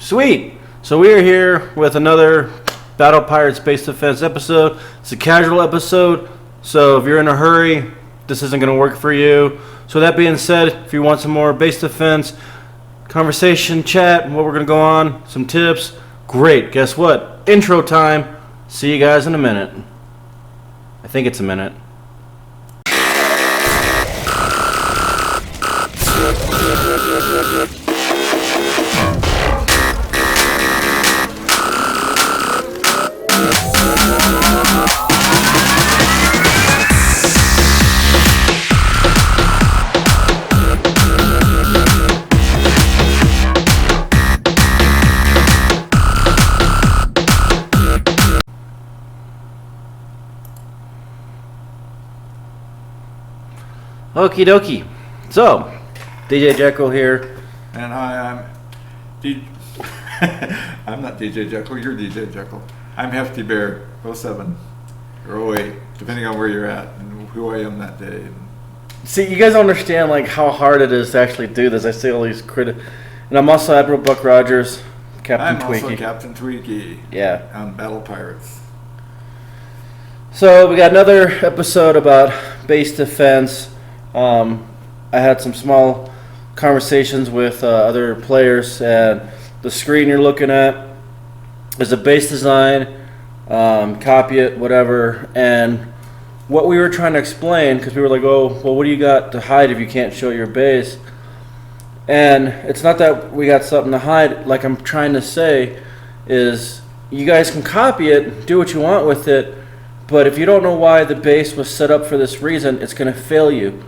Sweet. So we are here with another Battle Pirates Base Defense episode. It's a casual episode, so if you're in a hurry, this isn't going to work for you. So that being said, if you want some more base defense conversation, chat, what we're going to go on, some tips, great. Guess what? Intro time. See you guys in a minute. I think it's a minute. Okie dokie. So, DJ Jeckel here. And hi, I'm not DJ Jeckel, you're DJ Jeckel. I'm HeftyBear07 or 08, depending on where you're at and who I am that day. See, you guys don't understand like how hard it is to actually do this. I see all these and I'm also Admiral Buck Rogers, Captain Twiki. I'm also Captain Twiki. Yeah. On Battle Pirates. So we got another episode about base defense. I had some small conversations with other players, and the screen you're looking at is a base design, copy it, whatever. And what we were trying to explain, because we were like, oh, well, what do you got to hide if you can't show your base? And it's not that we got something to hide. Like I'm trying to say is you guys can copy it, do what you want with it, but if you don't know why the base was set up for this reason, it's going to fail you.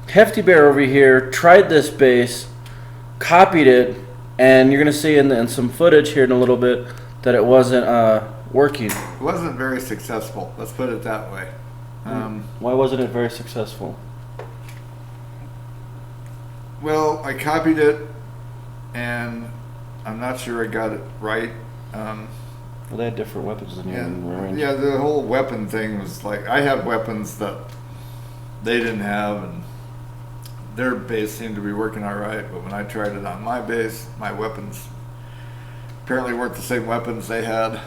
Hefty Bear over here tried this base, copied it, and you're going to see in some footage here in a little bit that it wasn't working. It wasn't very successful, let's put it that way. Why wasn't it very successful? Well, I copied it, and I'm not sure I got it right. Well, they had different weapons than you. Yeah, the whole weapon thing was like, I had weapons that they didn't have, and their base seemed to be working all right, but when I tried it on my base, my weapons apparently weren't the same weapons they had.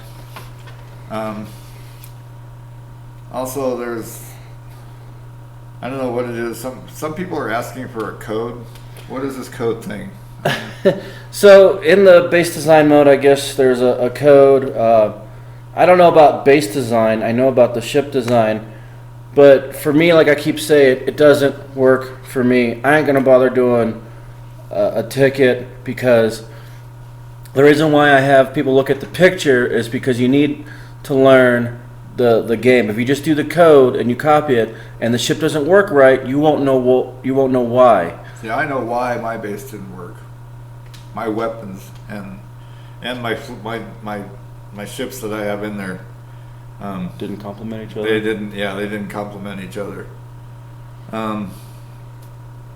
Also, I don't know what it is. Some people are asking for a code. What is this code thing? So in the base design mode, I guess there's a code. I don't know about base design. I know about the ship design. But for me, like I keep saying, it doesn't work for me. I ain't going to bother doing a ticket, because the reason why I have people look at the picture is because you need to learn the game. If you just do the code and you copy it and the ship doesn't work right, you won't know why. Yeah, I know why my base didn't work. My weapons and my ships that I have in there didn't complement each other. They didn't complement each other.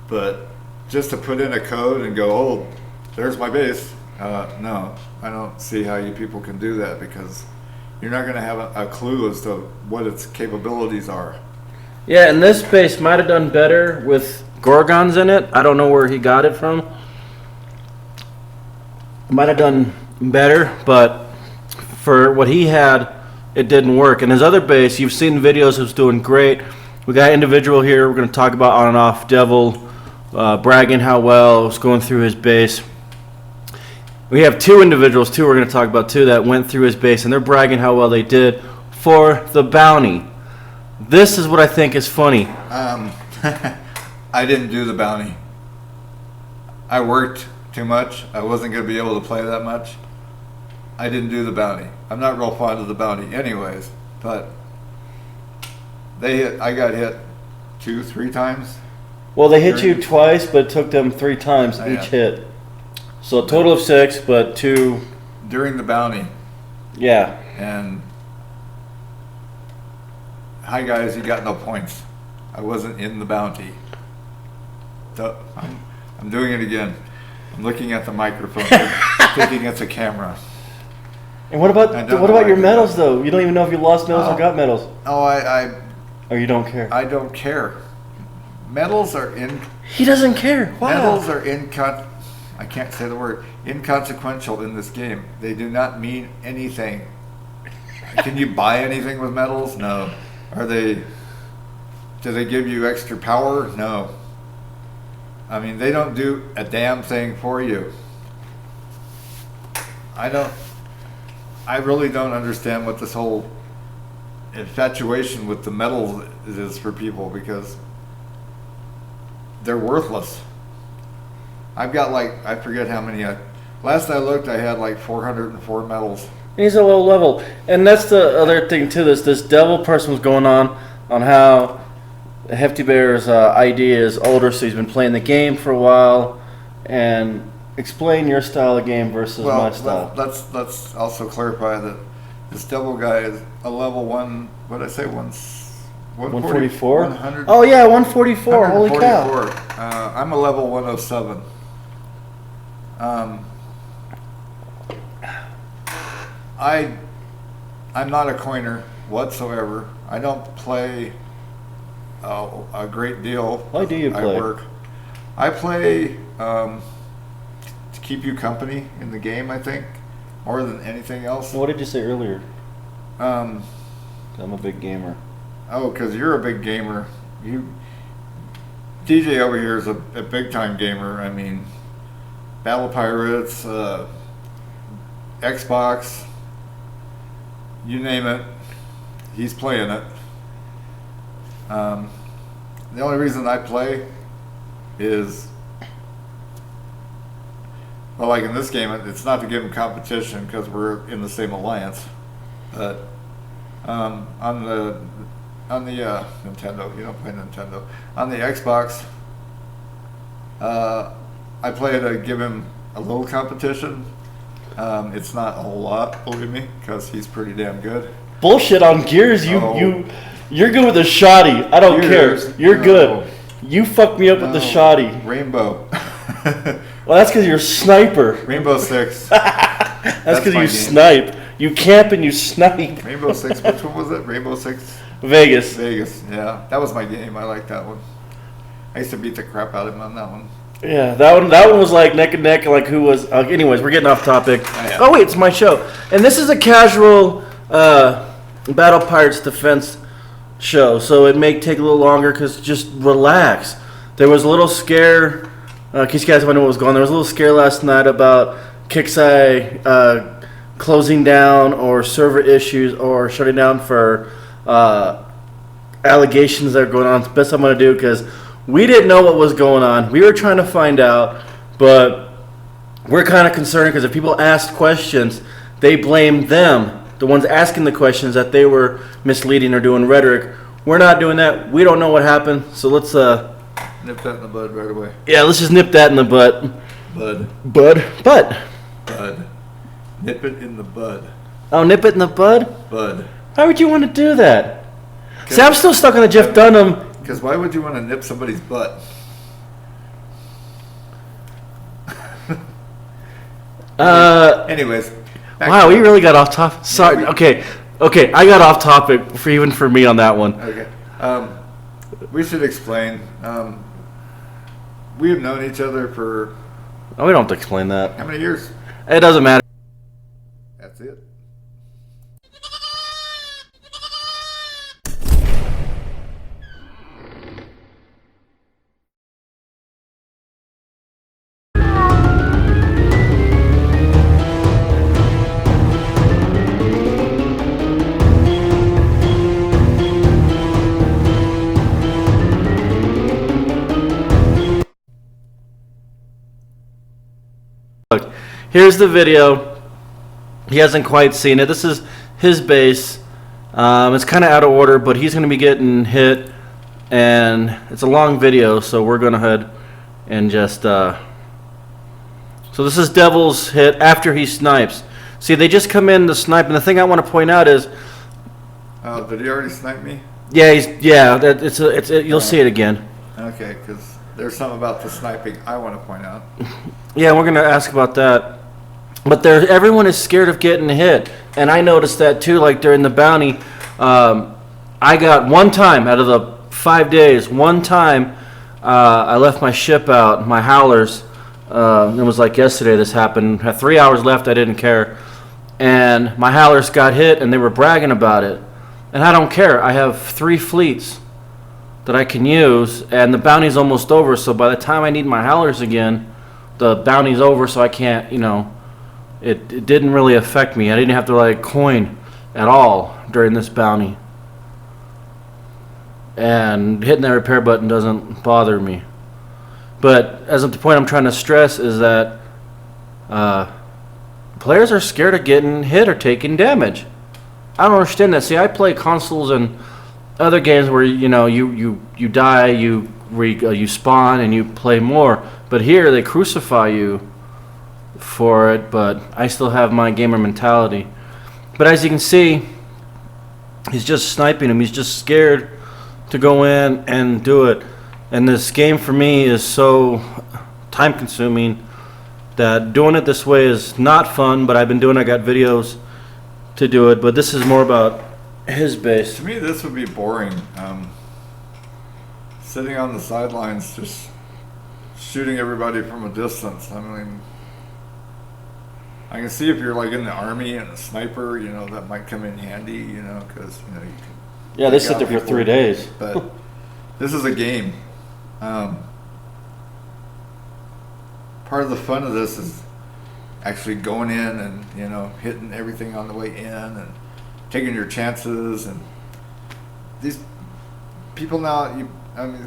But just to put in a code and go, oh, there's my base. No, I don't see how you people can do that, because you're not going to have a clue as to what its capabilities are. Yeah, and this base might have done better with Gorgons in it. I don't know where he got it from. Might have done better, but for what he had, it didn't work. And his other base, you've seen videos, it was doing great. We got an individual here we're going to talk about on and off, Devil, bragging how well it was going through his base. We have two individuals, too, we're going to talk about, too, that went through his base, and they're bragging how well they did for the bounty. This is what I think is funny. I didn't do the bounty. I worked too much. I wasn't going to be able to play that much. I didn't do the bounty. I'm not real fond of the bounty anyways, but I got hit 2-3 times. Well, they hit you twice, but it took them 3 times each hit. So a total of 6, but 2... During the bounty. Yeah. And... Hi guys, you got no points. I wasn't in the bounty. So, I'm doing it again. I'm looking at the microphone, thinking it's a camera. And what about your medals, though? You don't even know if you lost medals or got medals. Oh, Or you don't care? I don't care. Medals are in... He doesn't care. Wow. Medals are I can't say the word, inconsequential in this game. They do not mean anything. Can you buy anything with medals? No. Do they give you extra power? No. I mean, they don't do a damn thing for you. I really don't understand what this whole infatuation with the medals is for people, because they're worthless. I've got like, I forget how many. Last I looked, I had like 404 medals. He's a low level, and that's the other thing too. This devil person was going on how Hefty Bear's ID is older, so he's been playing the game for a while. And explain your style of game versus my style. Let's also clarify that this devil guy is a level 1. What did I say? 144. 100. Oh yeah, 144. Holy cow! I'm a level 107. I'm not a coiner whatsoever. I don't play a great deal. Why do you play? I play to keep you company in the game, I think, more than anything else. What did you say earlier? I'm a big gamer. Oh, because you're a big gamer. DJ over here is a big time gamer. I mean, Battle Pirates, Xbox, you name it, he's playing it. The only reason I play is, well, like in this game, it's not to give him competition because we're in the same alliance. But on the Nintendo, you don't play Nintendo. On the Xbox, I play to give him a little competition. It's not a whole lot, believe me, because he's pretty damn good. Bullshit on Gears. You're good with the shoddy. I don't care. You're good. You fucked me up with the shoddy. Rainbow. Well, that's because you're a sniper. Rainbow Six. That's because you snipe. You camp and you snipe. Rainbow Six. Which one was it? Rainbow Six. Vegas. Yeah, that was my game. I like that one. I used to beat the crap out of him on that one. Yeah, that one was like neck and neck. Like who was? Anyways, we're getting off topic. Oh wait, it's my show, and this is a casual Battle Pirates defense show, so it may take a little longer because just relax. There was a little scare. In case you guys wonder what was going on, there was a little scare last night about Kixeye closing down or server issues or shutting down for allegations that are going on. It's the best I'm going to do because we didn't know what was going on. We were trying to find out, but we're kind of concerned because if people asked questions, they blame them, the ones asking the questions, that they were misleading or doing rhetoric. We're not doing that. We don't know what happened, so let's nip that in the bud right away. Yeah, let's just nip that in the butt. Bud. Nip it in the bud. Oh, nip it in the bud? Bud. Why would you want to do that? See, I'm still stuck on the Jeff Dunham. Because why would you want to nip somebody's butt? Anyways. Wow, we really got off topic. Sorry. Okay, I got off topic for me on that one. Okay. We should explain. We have known each other for... Oh, we don't have to explain that. How many years? It doesn't matter. That's it. Look, here's the video. He hasn't quite seen it. This is his base. It's kind of out of order, but he's going to be getting hit, and it's a long video, so we're going to head and just... So this is Devil's hit after he snipes. See, they just come in to snipe, and the thing I want to point out is... Did he already snipe me? Yeah, you'll see it again. Okay, because there's something about the sniping I want to point out. Yeah, we're going to ask about that. But everyone is scared of getting hit. And I noticed that too, like during the bounty. I got one time out of the 5 days, one time I left my ship out, my howlers, It was like yesterday this happened. Had 3 hours left, I didn't care. And my howlers got hit, and they were bragging about it. And I don't care. I have 3 fleets that I can use, and the bounty's almost over, so by the time I need my howlers again, the bounty's over, so I can't, it didn't really affect me. I didn't have to like coin at all during this bounty. And hitting that repair button doesn't bother me. But as of the point I'm trying to stress is that players are scared of getting hit or taking damage. I don't understand that. See, I play consoles and other games where you die, you spawn and you play more. But here they crucify you for it. But I still have my gamer mentality. But as you can see, he's just sniping him. He's just scared to go in and do it. And this game for me is so time consuming that doing it this way is not fun. But I've been doing. I got videos to do it. But this is more about his base. To me, this would be boring. Sitting on the sidelines, just shooting everybody from a distance. I mean, I can see if you're like in the army and a sniper, that might come in handy, because you can. Yeah, they sit there for 3 days. But this is a game. Part of the fun of this is actually going in and hitting everything on the way in and taking your chances. And these people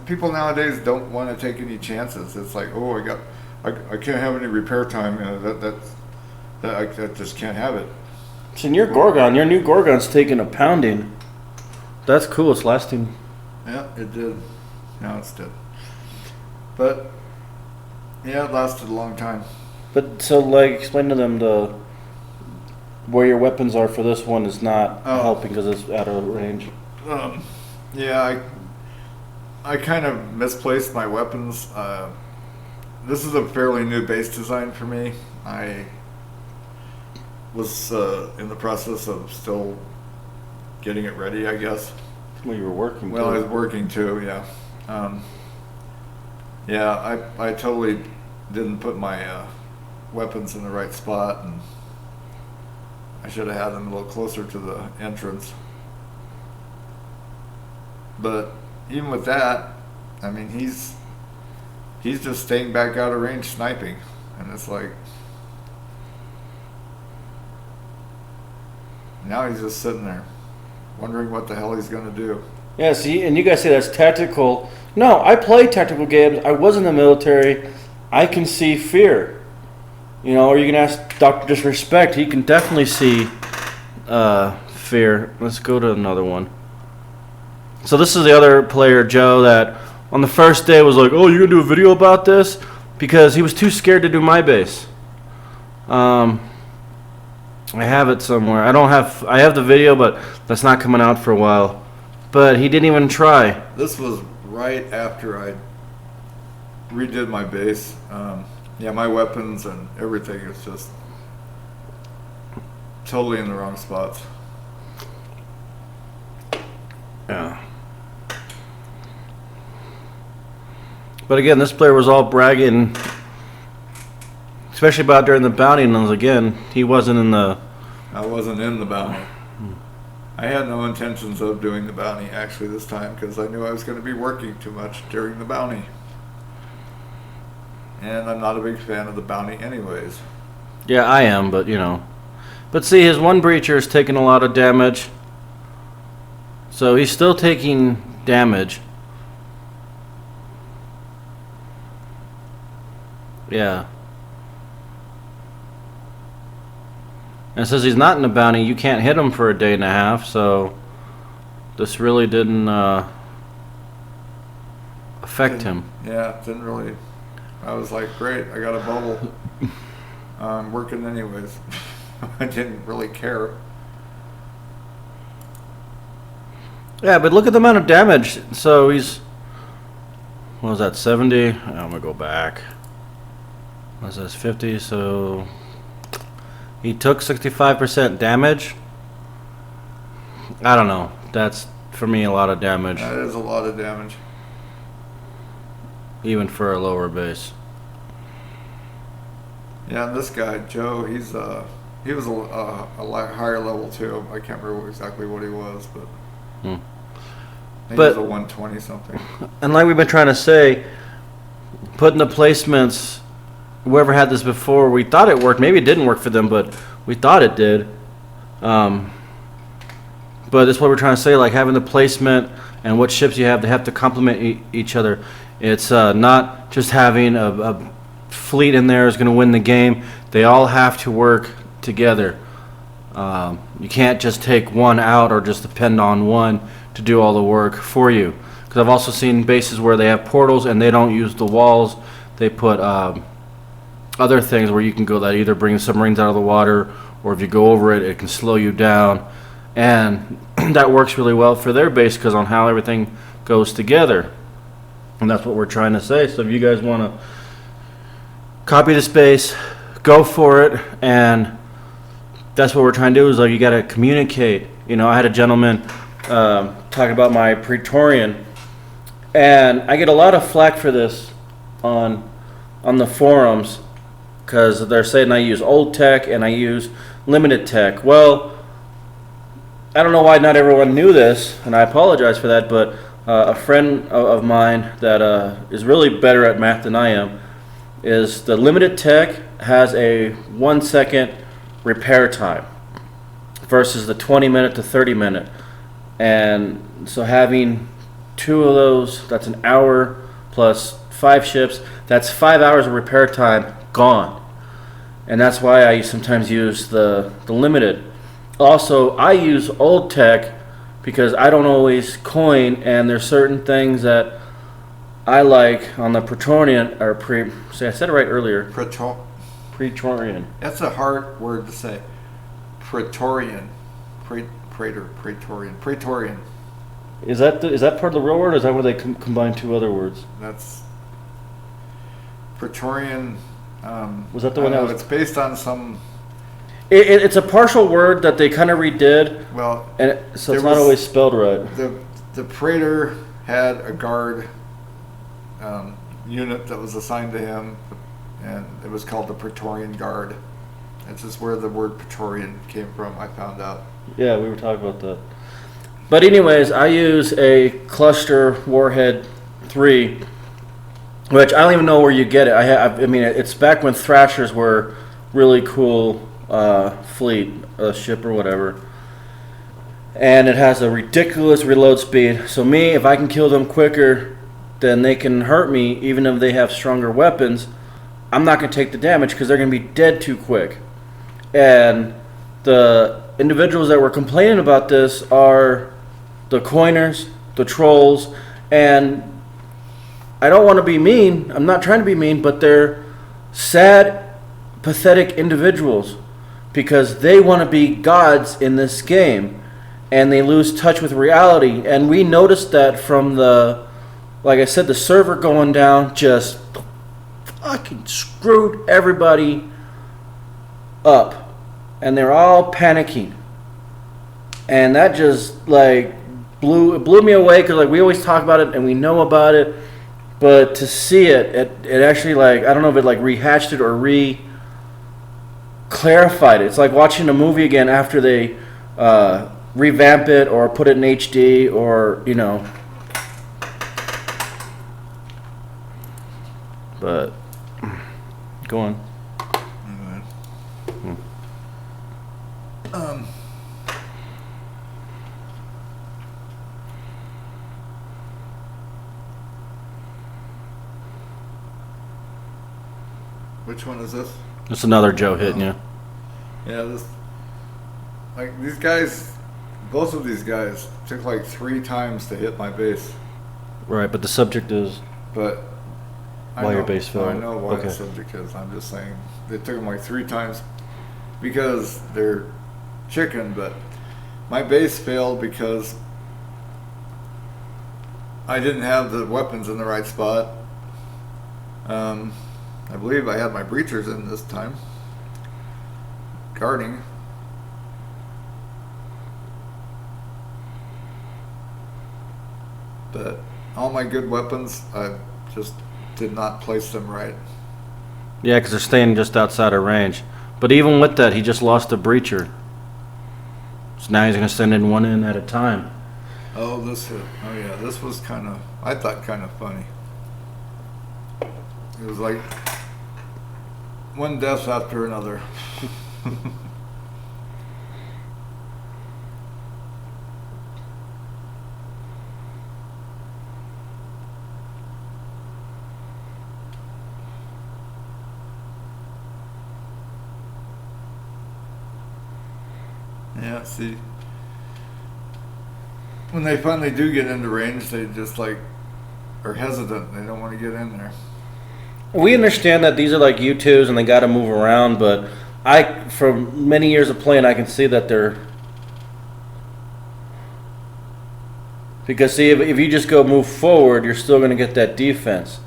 people nowadays don't want to take any chances. It's like, oh, I can't have any repair time. I just can't have it. So your new Gorgon's taking a pounding. That's cool. It's lasting. Yeah, it did. Now it's dead. But yeah, it lasted a long time. But so, like, explain to them where your weapons are for this one is not helping because it's out of range. Yeah, I kind of misplaced my weapons. This is a fairly new base design for me. I was in the process of still getting it ready, I guess. Well, you were working. Well, I was working too, yeah. I totally didn't put my weapons in the right spot, and I should have had them a little closer to the entrance. But even with that, I mean, he's just staying back out of range sniping, and it's like now he's just sitting there wondering what the hell he's going to do. Yeah, see, and you guys say that's tactical. No, I play tactical games. I was in the military. I can see fear. Or you can ask Dr. Disrespect. He can definitely see fear. Let's go to another one. So this is the other player, Joe, that on the first day was like, oh, you're going to do a video about this? Because he was too scared to do my base. I have it somewhere. I have the video, but that's not coming out for a while. But he didn't even try. This was right after I redid my base. My weapons and everything is just totally in the wrong spots. Yeah. But again, this player was all bragging, especially about during the bounty, and again, he wasn't in the... I wasn't in the bounty. I had no intentions of doing the bounty actually this time because I knew I was going to be working too much during the bounty. And I'm not a big fan of the bounty anyways. Yeah, I am, but But see, his one breacher is taking a lot of damage. So he's still taking damage. Yeah. And it says he's not in the bounty. You can't hit him for a day and a half, so this really didn't affect him. Yeah, it didn't really. I was like, great, I got a bubble. I'm working anyways. I didn't really care. Yeah, but look at the amount of damage. So he's, what was that, 70? I'm going to go back. What was that, 50? So he took 65% damage. I don't know. That's, for me, a lot of damage. That is a lot of damage. Even for a lower base. Yeah, and this guy Joe, he was a lot higher level too. I can't remember exactly what he was, but I think But- he was a 120 something. And like we've been trying to say, putting the placements, whoever had this before, we thought it worked. Maybe it didn't work for them, but we thought it did. But that's what we're trying to say, like having the placement and what ships you have, they have to complement each other. It's not just having a fleet in there is going to win the game. They all have to work together. You can't just take one out or just depend on one to do all the work for you. Because I've also seen bases where they have portals and they don't use the walls. They put other things where you can go that either bring submarines out of the water, or if you go over it, it can slow you down. And that works really well for their base because on how everything goes together. And that's what we're trying to say. So if you guys want to copy the space, go for it. And that's what we're trying to do is like you got to communicate. You know, I had a gentleman talking about my Praetorian, and I get a lot of flack for this on the forums because they're saying I use old tech and I use limited tech. Well, I don't know why not everyone knew this, and I apologize for that, but a friend of mine that is really better at math than I am is the limited tech has a 1 second repair time versus the 20-minute to 30-minute. And so having two of those, that's an hour plus 5 ships, that's 5 hours of repair time gone. And that's why I sometimes use the limited. Also, I use old tech because I don't always coin, and there's certain things that I like on the Praetorian, or see, I said it right earlier. Praetorian. That's a hard word to say. Praetorian. Praetorian. Is that part of the real word, or is that where they combine two other words? That's Praetorian. Was that the one that was? It's based on some. It's a partial word that they kind of redid. Well, and so it's not always spelled right. The Praetor had a guard unit that was assigned to him, and it was called the Praetorian Guard. That's just where the word Praetorian came from, I found out. Yeah, we were talking about that. But anyways, I use a cluster warhead 3, which I don't even know where you get it. I mean, it's back when Thrashers were really cool fleet, ship or whatever. And it has a ridiculous reload speed. So me, if I can kill them quicker than they can hurt me, even if they have stronger weapons, I'm not going to take the damage because they're going to be dead too quick. And the individuals that were complaining about this are the coiners, the trolls, and I don't want to be mean. I'm not trying to be mean, but they're sad, pathetic individuals because they want to be gods in this game, and they lose touch with reality. And we noticed that from like I said, the server going down just fucking screwed everybody up, and they're all panicking, and that just like blew me away because like we always talk about it and we know about it, but to see it actually, like, I don't know if it like rehashed it or clarified it. It's like watching a movie again after they revamp it or put it in HD, or you know. But go on. Which one is this? It's another Joe hitting you. Yeah, these guys, both of these guys took like 3 times to hit my base. Right, but the subject is. But Why your base fell? I know why Okay. the subject is. I'm just saying they took them like 3 times because they're chicken. But my base failed because I didn't have the weapons in the right spot. I believe I had my breachers in this time, guarding. But all my good weapons, I just did not place them right. Yeah, because they're staying just outside of range. But even with that, he just lost a breacher. So now he's going to send in one in at a time. Oh, oh yeah, this was kind of, I thought kind of funny. It was like one death after another. Yeah, see, when they finally do get into range, they just like are hesitant. They don't want to get in there. We understand that these are like U2s and they got to move around, but from many years of playing, I can see that they're. Because see, if you just go move forward, you're still going to get that defense.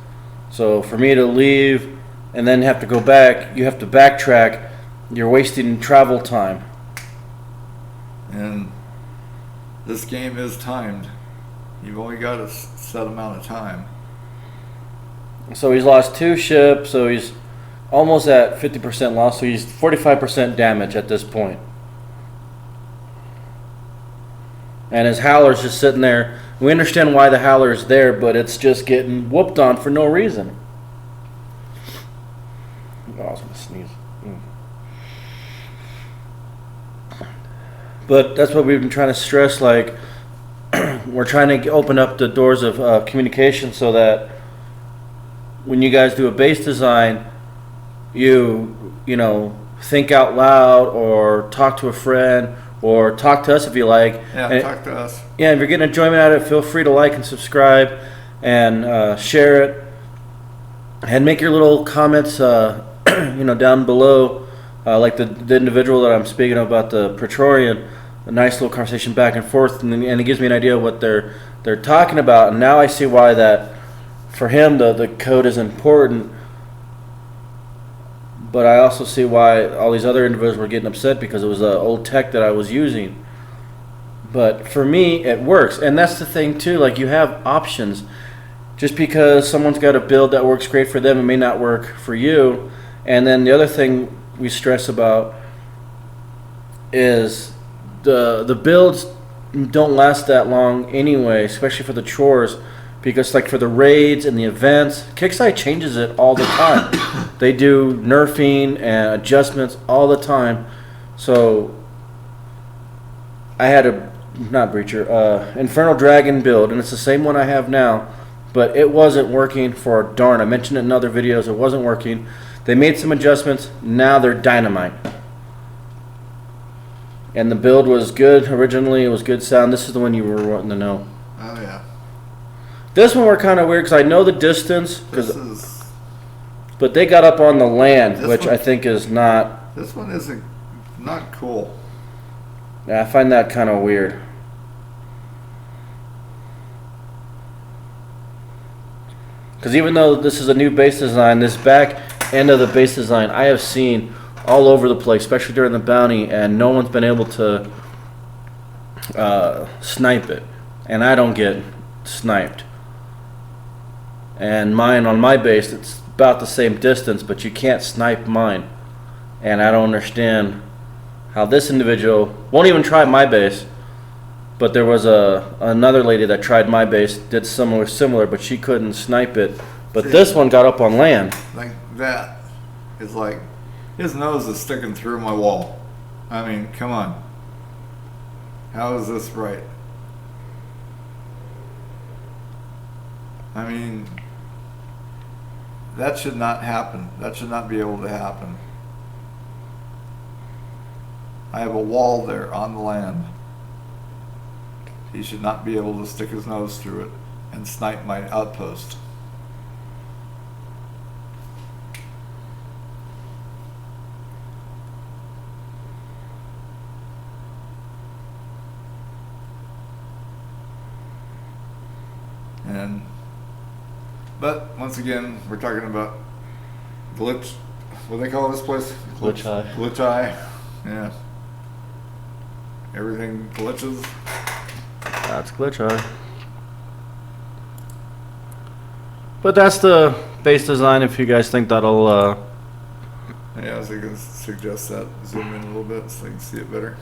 So for me to leave and then have to go back, you have to backtrack. You're wasting travel time. And this game is timed. You've only got a set amount of time. So he's lost 2 ships, so he's almost at 50% loss, so he's 45% damage at this point. And his Howler's just sitting there. We understand why the Howler's there, but it's just getting whooped on for no reason. Oh, I was going to sneeze. But that's what we've been trying to stress, like, we're trying to open up the doors of communication so that when you guys do a base design, you know, think out loud or talk to a friend or talk to us if you like. Yeah, and talk to us. Yeah, if you're getting enjoyment out of it, feel free to like and subscribe and share it. And make your little comments, you know, down below. Like the individual that I'm speaking about, the Praetorian, a nice little conversation back and forth, and it gives me an idea of what they're talking about. And now I see why that, for him, the code is important. But I also see why all these other individuals were getting upset because it was old tech that I was using. But for me, it works. And that's the thing, too. Like, you have options. Just because someone's got a build that works great for them, it may not work for you. And then the other thing we stress about is the builds don't last that long anyway, especially for the chores, because like for the raids and the events, Kickside changes it all the time. They do nerfing and adjustments all the time. So I had a Infernal Dragon build, and it's the same one I have now, but it wasn't working for a darn. I mentioned it in other videos, it wasn't working. They made some adjustments. Now they're dynamite. And the build was good originally. It was good sound. This is the one you were wanting to know. Oh, yeah. This one were kind of weird because I know the distance. But they got up on the land, which I think is not. This one isn't not cool. Yeah, I find that kind of weird. Because even though this is a new base design, this back end of the base design I have seen all over the place, especially during the bounty, and no one's been able to snipe it. And I don't get sniped. And mine, on my base, it's about the same distance, but you can't snipe mine. And I don't understand how this individual won't even try my base. But there was another lady that tried my base, did similar, but she couldn't snipe it. But this one got up on land. Like that is like, his nose is sticking through my wall. I mean, come on. How is this right? I mean, that should not happen. That should not be able to happen. I have a wall there on the land. He should not be able to stick his nose through it and snipe my outpost. But once again, we're talking about glitch. What do they call this place? Glitch Eye. Glitch Eye. Yeah. Everything glitches. That's Glitch Eye. But that's the base design. If you guys think that'll Yeah, I was going to suggest that. Zoom in a little bit so you can see it better.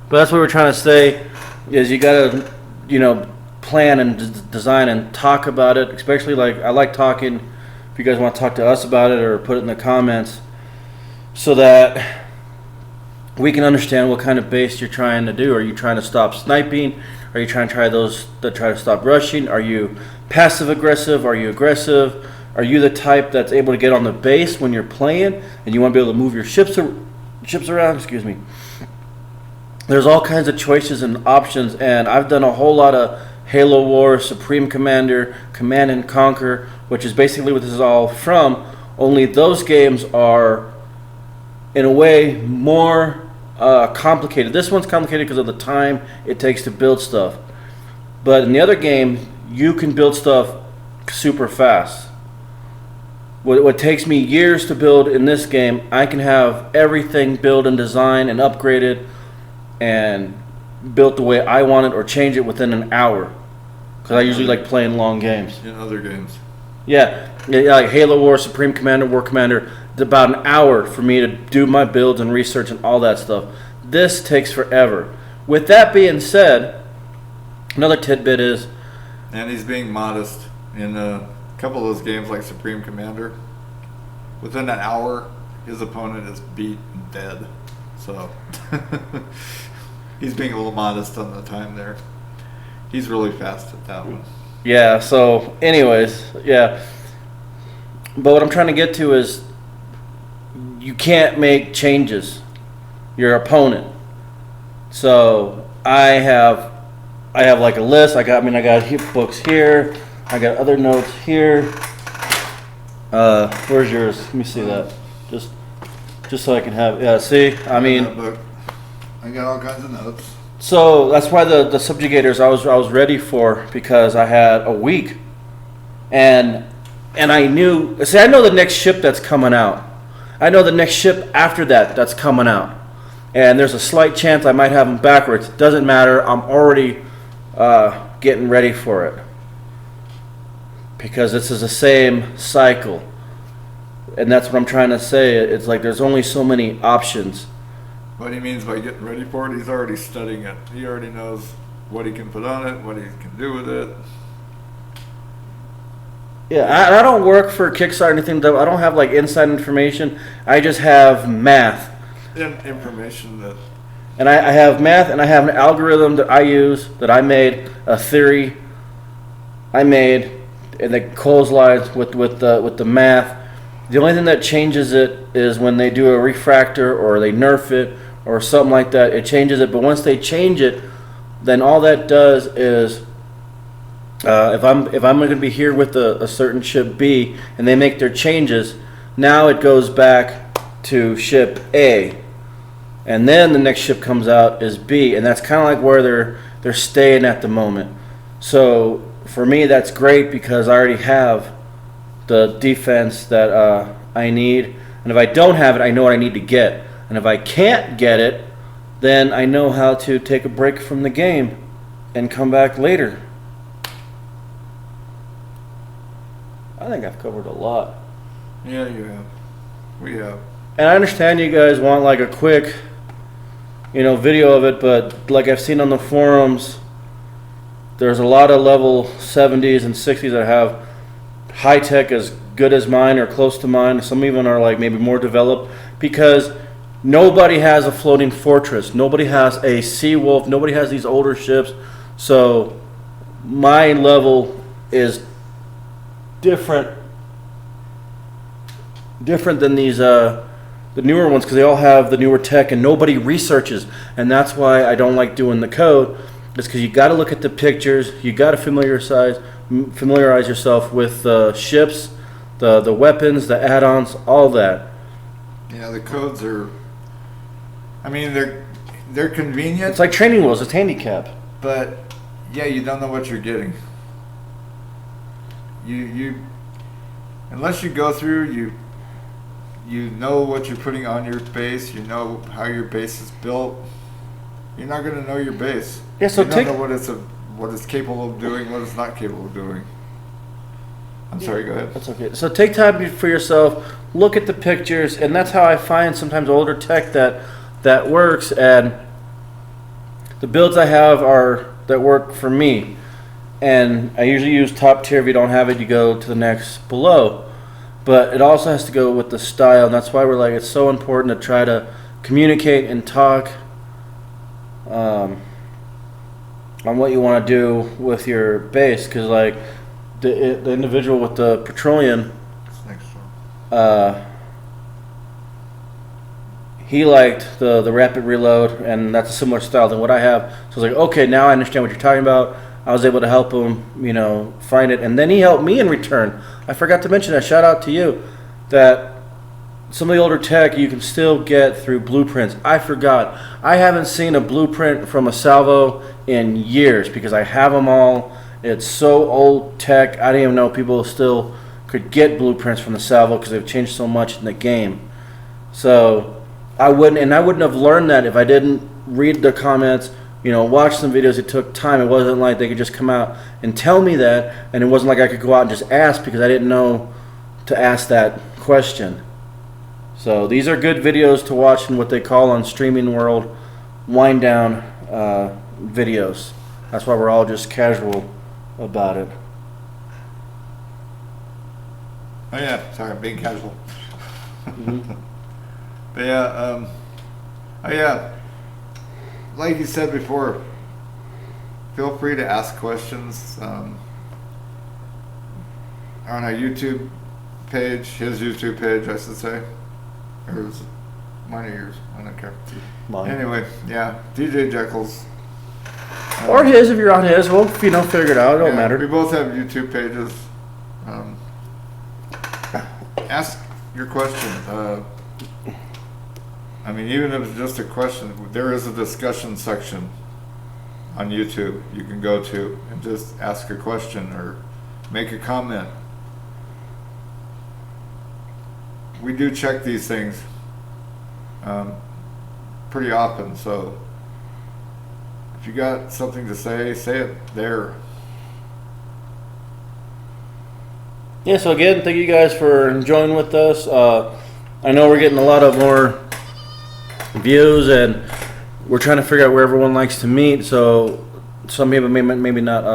But that's what we're trying to say, is you gotta, plan and design and talk about it. Especially like I like talking. If you guys want to talk to us about it or put it in the comments, so that we can understand what kind of base you're trying to do. Are you trying to stop sniping? Are you trying to try those that try to stop rushing? Are you passive aggressive? Are you aggressive? Are you the type that's able to get on the base when you're playing and you want to be able to move your ships around? Excuse me. There's all kinds of choices and options, and I've done a whole lot of Halo War, Supreme Commander, Command and Conquer, which is basically what this is all from, only those games are, in a way, more complicated. This one's complicated because of the time it takes to build stuff. But in the other game, you can build stuff super fast. What takes me years to build in this game, I can have everything built and designed and upgraded and built the way I want it, or change it within an hour, because I usually like playing long games. In other games. Yeah, like Halo War, Supreme Commander, War Commander, it's about an hour for me to do my builds and research and all that stuff. This takes forever. With that being said, another tidbit is... And he's being modest. In a couple of those games like Supreme Commander, within an hour, his opponent is beat and dead. So... He's being a little modest on the time there. He's really fast at that one. Yeah, so anyways, yeah. But what I'm trying to get to is you can't make changes. Your opponent. So I have like a list. I got books here. I got other notes here. Where's yours? Let me see that. Just so I can have, yeah, see? I mean, I got all kinds of notes. So that's why the subjugators I was ready for, because I had a week, and I knew. See, I know the next ship that's coming out. I know the next ship after that's coming out, and there's a slight chance I might have them backwards. Doesn't matter. I'm already getting ready for it, because this is the same cycle, and that's what I'm trying to say. It's like there's only so many options. What he means by getting ready for it, he's already studying it. He already knows what he can put on it, what he can do with it. Yeah, I don't work for Kickstarter or anything. I don't have like inside information. I just have math. And information that... And I have math, and I have an algorithm that I use, that I made, a theory I made, and that correlates with the math. The only thing that changes it is when they do a refractor or they nerf it or something like that. It changes it, but once they change it, then all that does is, if I'm going to be here with a certain ship B and they make their changes, now it goes back to ship A, and then the next ship comes out is B, and that's kind of like where they're staying at the moment. So for me, that's great because I already have the defense that I need, and if I don't have it, I know what I need to get, and if I can't get it, then I know how to take a break from the game and come back later. I think I've covered a lot. Yeah, you have. We have. And I understand you guys want like a quick, video of it, but like I've seen on the forums, there's a lot of level 70s and 60s that have high tech as good as mine or close to mine. Some even are like maybe more developed, because nobody has a floating fortress. Nobody has a Sea Wolf. Nobody has these older ships. So my level is different than these the newer ones, because they all have the newer tech and nobody researches. And that's why I don't like doing the code. It's because you got to look at the pictures. You got to familiarize yourself with the ships, the weapons, the add-ons, all that. Yeah, the codes are... I mean, they're convenient. It's like training wheels. It's handicap. But, yeah, you don't know what you're getting. You unless you go through, you know what you're putting on your base. You know how your base is built. You're not going to know your base. Yeah, so you don't know what it's what it's capable of doing, what it's not capable of doing. I'm sorry, go ahead. That's okay. So take time for yourself, look at the pictures, and that's how I find sometimes older tech that works. And the builds I have are that work for me. And I usually use top tier. If you don't have it, you go to the next below. But it also has to go with the style, and that's why we're like, it's so important to try to communicate and talk on what you want to do with your base. Because like the individual with the petroleum, Next one. he liked the rapid reload, and that's a similar style than what I have. So I was like, okay, now I understand what you're talking about. I was able to help him, find it, and then he helped me in return. I forgot to mention that. Shout out to you. That some of the older tech you can still get through blueprints. I forgot. I haven't seen a blueprint from a salvo in years because I have them all. It's so old tech. I didn't even know people still could get blueprints from the salvo because they've changed so much in the game. So I wouldn't have learned that if I didn't read the comments. Watch some videos. It took time. It wasn't like they could just come out and tell me that, and it wasn't like I could go out and just ask because I didn't know to ask that question. So these are good videos to watch in what they call on streaming world wind down videos. That's why we're all just casual about it. Oh yeah, sorry, I'm being casual. Mm-hmm. But yeah, oh yeah, like you said before, feel free to ask questions on our YouTube page, his YouTube page, I should say. Or is it mine or yours? I don't care. Mine. Anyway, yeah, DJ Jeckels. Or his if you're on his. We'll figure it out. It don't matter. We both have YouTube pages. Ask your question. Even if it's just a question, there is a discussion section on YouTube you can go to and just ask a question or make a comment. We do check these things pretty often, so if you got something to say it there. Yeah, so again, thank you guys for joining with us. I know we're getting a lot of more views, and we're trying to figure out where everyone likes to meet. So some people maybe not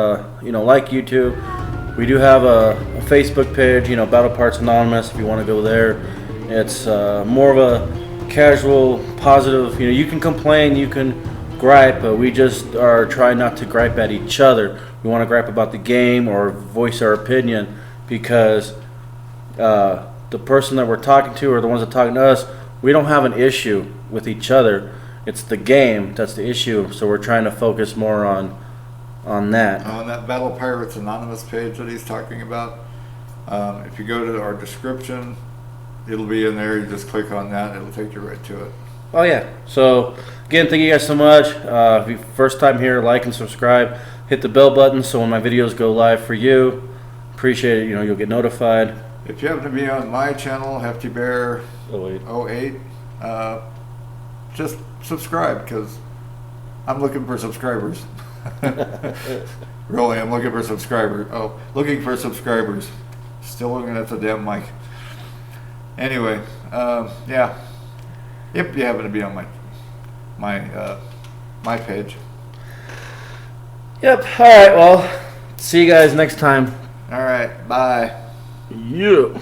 like YouTube. We do have a Facebook page, Battle Parts Anonymous, if you want to go there. It's more of a casual, positive, you can complain, you can gripe, but we just are trying not to gripe at each other. We want to gripe about the game or voice our opinion, because the person that we're talking to or the ones that are talking to us, we don't have an issue with each other. It's the game that's the issue, so we're trying to focus more on that. On that Battle Pirates Anonymous page that he's talking about, if you go to our description, it'll be in there. You just click on that, it'll take you right to it. Oh yeah. So again, thank you guys so much. If you first time here, like and subscribe. Hit the bell button so when my videos go live for you. Appreciate it. You'll get notified. If you happen to be on my channel, HeftyBear08, just subscribe, because I'm looking for subscribers. Really, I'm looking for subscribers. Oh, looking for subscribers. Still looking at the damn mic. Anyway, yeah. If you happen to be on my page. Yep. All right. Well, see you guys next time. All right. Bye. Yeah.